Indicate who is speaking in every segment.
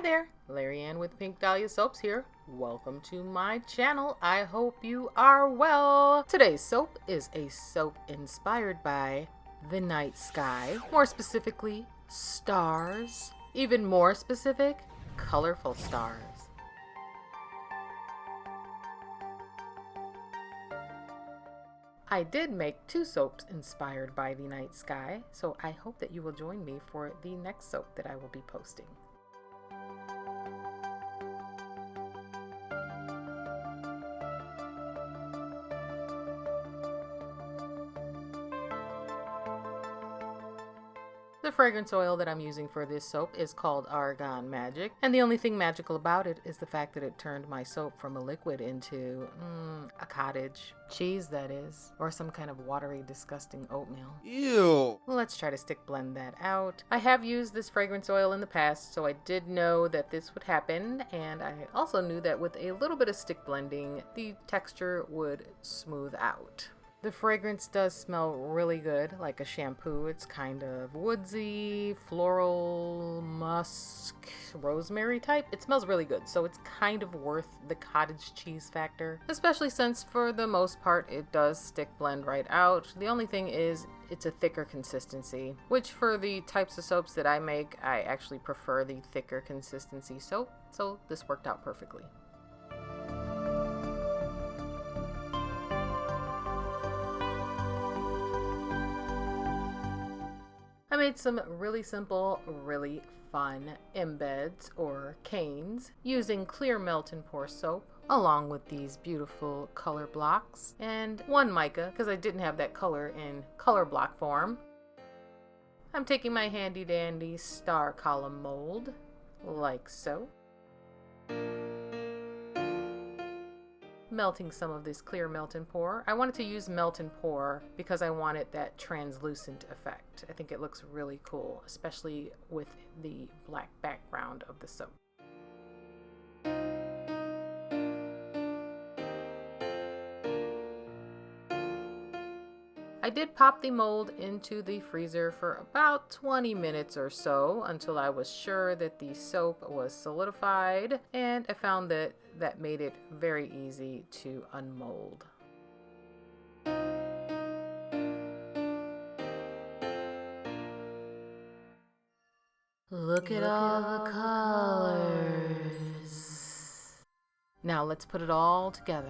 Speaker 1: there, Lariane with Pink Dahlia Soaps here. Welcome to my channel. I hope you are well. Today's soap is a soap inspired by the night sky, more specifically, stars. Even more specific, colorful stars. I did make 2 soaps inspired by the night sky, so I hope that you will join me for the next soap that I will be posting. The fragrance oil that I'm using for this soap is called Argan Magic, and the only thing magical about it is the fact that it turned my soap from a liquid into a cottage cheese, that is, or some kind of watery, disgusting oatmeal.
Speaker 2: Ew!
Speaker 1: Let's try to stick blend that out. I have used this fragrance oil in the past, so I did know that this would happen, and I also knew that with a little bit of stick blending, the texture would smooth out. The fragrance does smell really good, like a shampoo. It's kind of woodsy, floral, musk, rosemary type. It smells really good, so it's kind of worth the cottage cheese factor, especially since for the most part it does stick blend right out. The only thing is it's a thicker consistency, which for the types of soaps that I make, I actually prefer the thicker consistency soap, so this worked out perfectly. I made some really simple, really fun embeds or canes using clear melt and pour soap along with these beautiful color blocks and 1 mica because I didn't have that color in color block form. I'm taking my handy dandy star column mold like so. Melting some of this clear melt and pour. I wanted to use melt and pour because I wanted that translucent effect. I think it looks really cool, especially with the black background of the soap. I did pop the mold into the freezer for about 20 minutes or so until I was sure that the soap was solidified, and I found that that made it very easy to unmold. Look at all the colors. Now let's put it all together.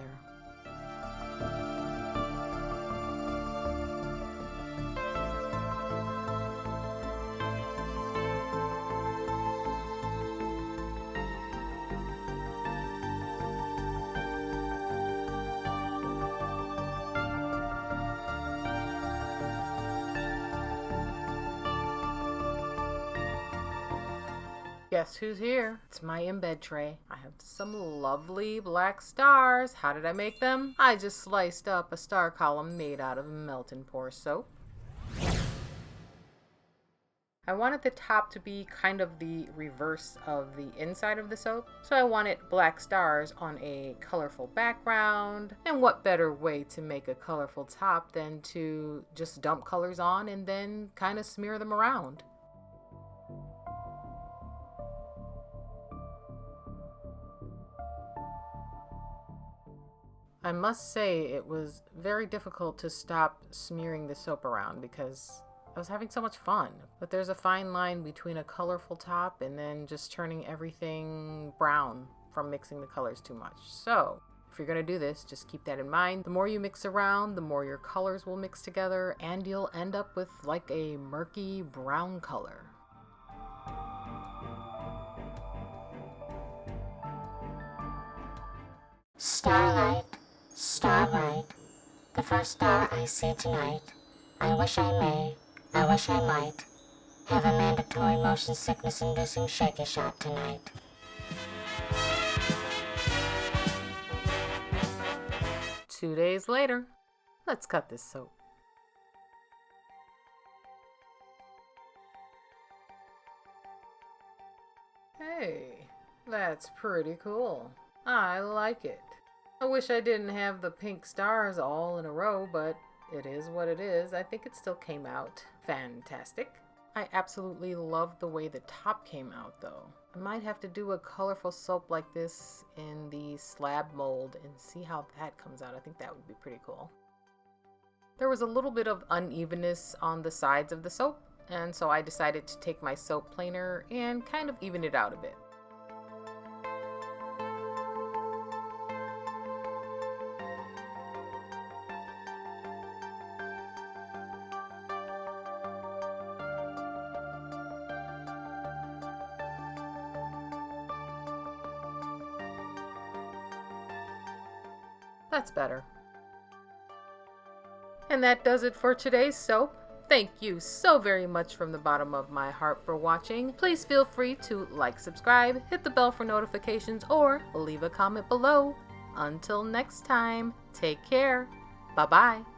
Speaker 1: Guess who's here? It's my embed tray. I have some lovely black stars. How did I make them? I just sliced up a star column made out of melt and pour soap. I wanted the top to be kind of the reverse of the inside of the soap, so I wanted black stars on a colorful background. And what better way to make a colorful top than to just dump colors on and then kind of smear them around. I must say it was very difficult to stop smearing the soap around because I was having so much fun. But there's a fine line between a colorful top and then just turning everything brown from mixing the colors too much. So if you're going to do this, just keep that in mind. The more you mix around, the more your colors will mix together and you'll end up with like a murky brown color.
Speaker 3: Starlight, starlight, the first star I see tonight. I wish I may, I wish I might, have a mandatory motion sickness inducing shaky shot tonight.
Speaker 1: Two days later, let's cut this soap. Hey, that's pretty cool. I like it. I wish I didn't have the pink stars all in a row, but it is what it is. I think it still came out fantastic. I absolutely love the way the top came out though. I might have to do a colorful soap like this in the slab mold and see how that comes out. I think that would be pretty cool. There was a little bit of unevenness on the sides of the soap, and so I decided to take my soap planer and kind of even it out a bit. That's better. And that does it for today's soap. Thank you so very much from the bottom of my heart for watching. Please feel free to like, subscribe, hit the bell for notifications, or leave a comment below. Until next time, take care. Bye-bye.